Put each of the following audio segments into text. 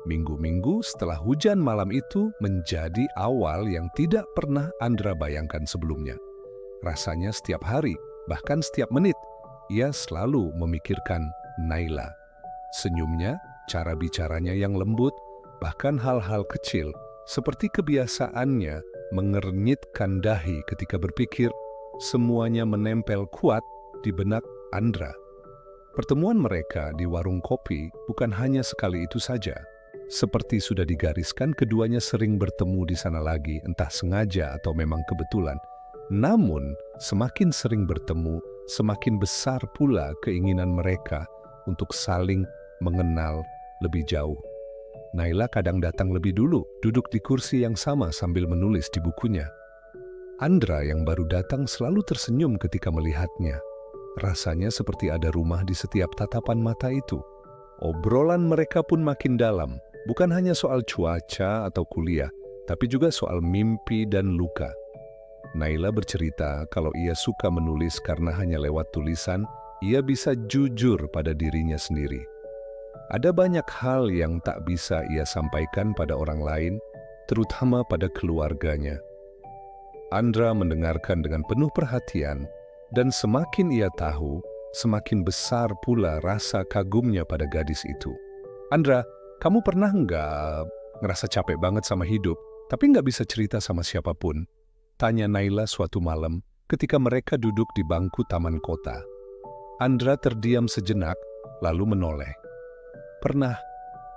Minggu-minggu setelah hujan malam itu menjadi awal yang tidak pernah Andra bayangkan sebelumnya. Rasanya setiap hari, bahkan setiap menit, ia selalu memikirkan Naila. Senyumnya, cara bicaranya yang lembut, bahkan hal-hal kecil seperti kebiasaannya mengernyitkan dahi ketika berpikir, semuanya menempel kuat di benak Andra. Pertemuan mereka di warung kopi bukan hanya sekali itu saja. Seperti sudah digariskan, keduanya sering bertemu di sana lagi, entah sengaja atau memang kebetulan. Namun, semakin sering bertemu, semakin besar pula keinginan mereka untuk saling mengenal lebih jauh. Naila kadang datang lebih dulu, duduk di kursi yang sama sambil menulis di bukunya. Andra yang baru datang selalu tersenyum ketika melihatnya. Rasanya seperti ada rumah di setiap tatapan mata itu. Obrolan mereka pun makin dalam, bukan hanya soal cuaca atau kuliah, tapi juga soal mimpi dan luka. Naila bercerita kalau ia suka menulis karena hanya lewat tulisan, ia bisa jujur pada dirinya sendiri. Ada banyak hal yang tak bisa ia sampaikan pada orang lain, terutama pada keluarganya. Andra mendengarkan dengan penuh perhatian, dan semakin ia tahu, semakin besar pula rasa kagumnya pada gadis itu. Andra, kamu pernah nggak ngerasa capek banget sama hidup, tapi nggak bisa cerita sama siapapun? Tanya Naila suatu malam ketika mereka duduk di bangku taman kota. Andra terdiam sejenak, lalu menoleh. Pernah,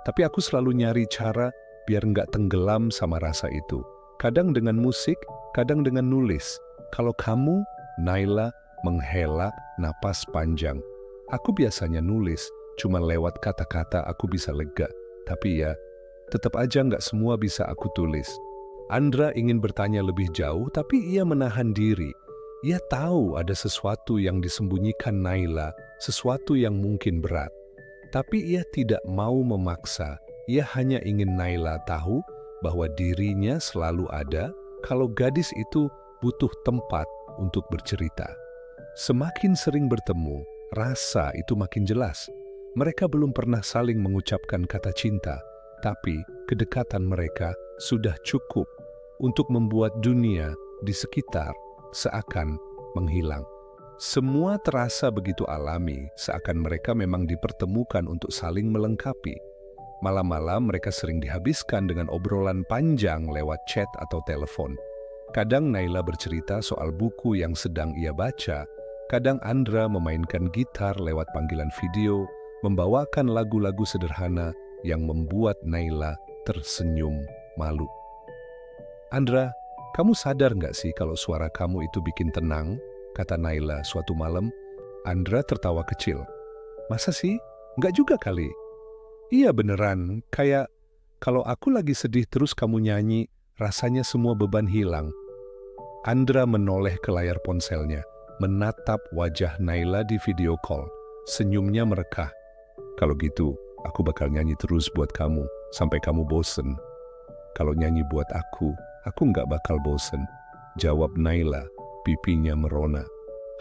tapi aku selalu nyari cara biar nggak tenggelam sama rasa itu. Kadang dengan musik, kadang dengan nulis. Kalau kamu, Naila menghela napas panjang. Aku biasanya nulis, cuma lewat kata-kata aku bisa lega. Tapi ya, tetap aja nggak semua bisa aku tulis. Andra ingin bertanya lebih jauh, tapi ia menahan diri. Ia tahu ada sesuatu yang disembunyikan Naila, sesuatu yang mungkin berat. Tapi ia tidak mau memaksa, ia hanya ingin Naila tahu bahwa dirinya selalu ada kalau gadis itu butuh tempat untuk bercerita. Semakin sering bertemu, rasa itu makin jelas. Mereka belum pernah saling mengucapkan kata cinta, tapi kedekatan mereka sudah cukup untuk membuat dunia di sekitar seakan menghilang. Semua terasa begitu alami, seakan mereka memang dipertemukan untuk saling melengkapi. Malam-malam mereka sering dihabiskan dengan obrolan panjang lewat chat atau telepon. Kadang Naila bercerita soal buku yang sedang ia baca, kadang Andra memainkan gitar lewat panggilan video, membawakan lagu-lagu sederhana yang membuat Naila tersenyum malu. Andra, kamu sadar nggak sih kalau suara kamu itu bikin tenang? Kata Naila suatu malam. Andra tertawa kecil. Masa sih? Nggak juga kali. Iya beneran, kayak kalau aku lagi sedih terus kamu nyanyi, rasanya semua beban hilang. Andra menoleh ke layar ponselnya, menatap wajah Naila di video call. Senyumnya merekah. Kalau gitu, aku bakal nyanyi terus buat kamu, sampai kamu bosen. Kalau nyanyi buat aku nggak bakal bosen. Jawab Naila, pipinya merona.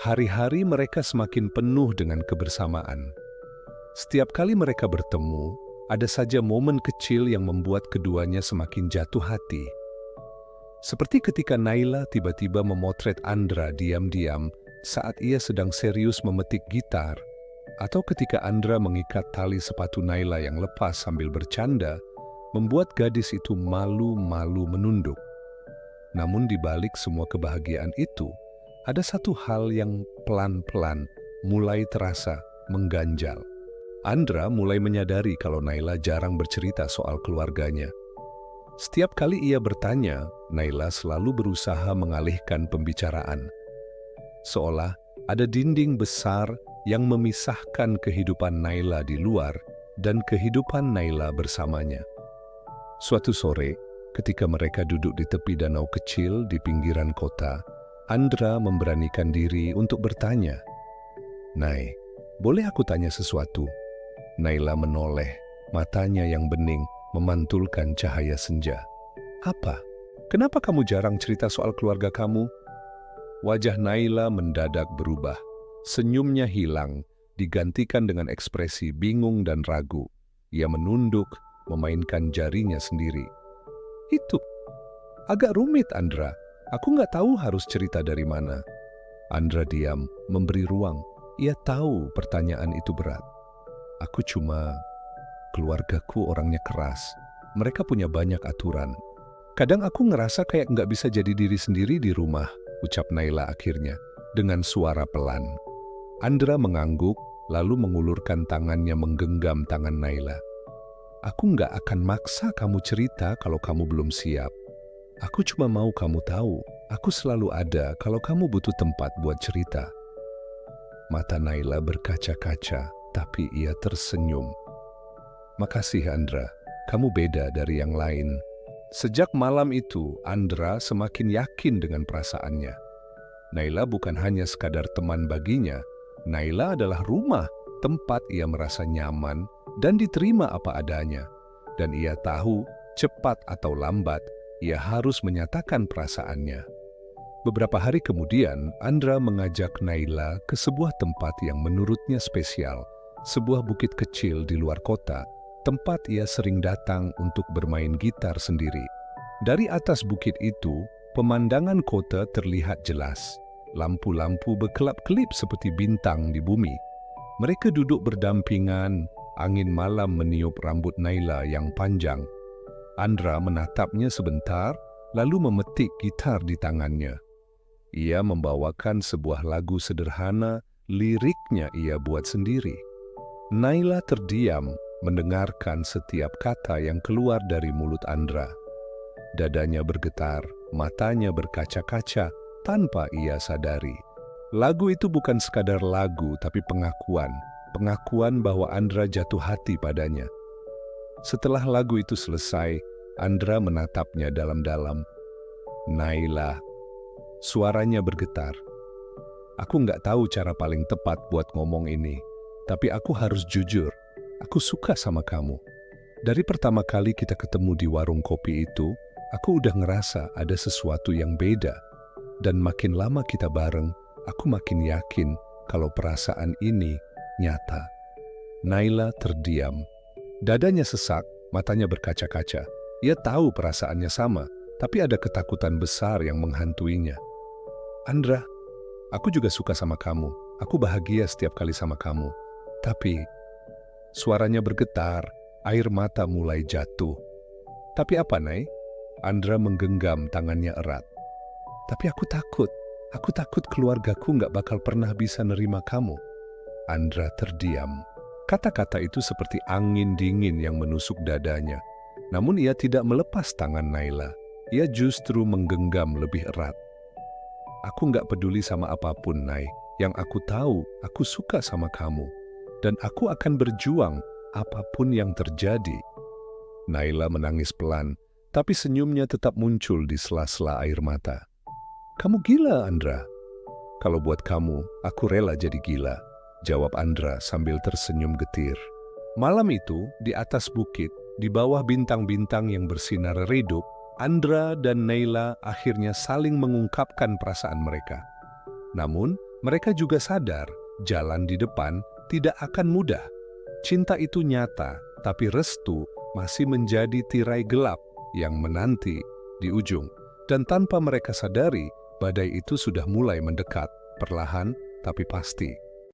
Hari-hari mereka semakin penuh dengan kebersamaan. Setiap kali mereka bertemu, ada saja momen kecil yang membuat keduanya semakin jatuh hati. Seperti ketika Naila tiba-tiba memotret Andra diam-diam saat ia sedang serius memetik gitar, atau ketika Andra mengikat tali sepatu Naila yang lepas sambil bercanda, membuat gadis itu malu-malu menunduk. Namun di balik semua kebahagiaan itu, ada satu hal yang pelan-pelan mulai terasa mengganjal. Andra mulai menyadari kalau Naila jarang bercerita soal keluarganya. Setiap kali ia bertanya, Naila selalu berusaha mengalihkan pembicaraan. Seolah ada dinding besar yang memisahkan kehidupan Naila di luar dan kehidupan Naila bersamanya. Suatu sore, ketika mereka duduk di tepi danau kecil di pinggiran kota, Andra memberanikan diri untuk bertanya. Nay, boleh aku tanya sesuatu? Naila menoleh, matanya yang bening memantulkan cahaya senja. Apa? Kenapa kamu jarang cerita soal keluarga kamu? Wajah Naila mendadak berubah. Senyumnya hilang, digantikan dengan ekspresi bingung dan ragu. Ia menunduk, memainkan jarinya sendiri. Itu agak rumit, Andra. Aku nggak tahu harus cerita dari mana. Andra diam, memberi ruang. Ia tahu pertanyaan itu berat. Keluargaku orangnya keras. Mereka punya banyak aturan. Kadang aku ngerasa kayak nggak bisa jadi diri sendiri di rumah, ucap Naila akhirnya, dengan suara pelan. Andra mengangguk, lalu mengulurkan tangannya menggenggam tangan Naila. Aku nggak akan maksa kamu cerita kalau kamu belum siap. Aku cuma mau kamu tahu, aku selalu ada kalau kamu butuh tempat buat cerita. Mata Naila berkaca-kaca, tapi ia tersenyum. Makasih Andra, kamu beda dari yang lain. Sejak malam itu, Andra semakin yakin dengan perasaannya. Naila bukan hanya sekadar teman baginya, Naila adalah rumah, tempat ia merasa nyaman dan diterima apa adanya. Dan ia tahu, cepat atau lambat, ia harus menyatakan perasaannya. Beberapa hari kemudian, Andra mengajak Naila ke sebuah tempat yang menurutnya spesial, sebuah bukit kecil di luar kota, tempat ia sering datang untuk bermain gitar sendiri. Dari atas bukit itu, pemandangan kota terlihat jelas. Lampu-lampu berkelap-kelip seperti bintang di bumi. Mereka duduk berdampingan, angin malam meniup rambut Naila yang panjang. Andra menatapnya sebentar, lalu memetik gitar di tangannya. Ia membawakan sebuah lagu sederhana, liriknya ia buat sendiri. Naila terdiam, mendengarkan setiap kata yang keluar dari mulut Andra. Dadanya bergetar, matanya berkaca-kaca, tanpa ia sadari. Lagu itu bukan sekadar lagu, tapi pengakuan bahwa Andra jatuh hati padanya. Setelah lagu itu selesai, Andra menatapnya dalam-dalam. Naila, suaranya bergetar. Aku nggak tahu cara paling tepat buat ngomong ini, tapi aku harus jujur, aku suka sama kamu. Dari pertama kali kita ketemu di warung kopi itu, aku udah ngerasa ada sesuatu yang beda. Dan makin lama kita bareng, aku makin yakin kalau perasaan ini nyata. Naila terdiam. Dadanya sesak, matanya berkaca-kaca. Ia tahu perasaannya sama, tapi ada ketakutan besar yang menghantuinya. Andra, aku juga suka sama kamu. Aku bahagia setiap kali sama kamu. Tapi, suaranya bergetar, air mata mulai jatuh. Tapi apa, Nay? Andra menggenggam tangannya erat. Tapi aku takut keluargaku nggak bakal pernah bisa nerima kamu. Andra terdiam. Kata-kata itu seperti angin dingin yang menusuk dadanya. Namun ia tidak melepas tangan Naila. Ia justru menggenggam lebih erat. Aku nggak peduli sama apapun, Nay. Yang aku tahu, aku suka sama kamu. Dan aku akan berjuang apapun yang terjadi. Naila menangis pelan, tapi senyumnya tetap muncul di sela-sela air mata. Kamu gila, Andra. Kalau buat kamu, aku rela jadi gila, jawab Andra sambil tersenyum getir. Malam itu, di atas bukit, di bawah bintang-bintang yang bersinar redup, Andra dan Naila akhirnya saling mengungkapkan perasaan mereka. Namun, mereka juga sadar jalan di depan tidak akan mudah. Cinta itu nyata, tapi restu masih menjadi tirai gelap yang menanti di ujung. Dan tanpa mereka sadari, badai itu sudah mulai mendekat, perlahan tapi pasti.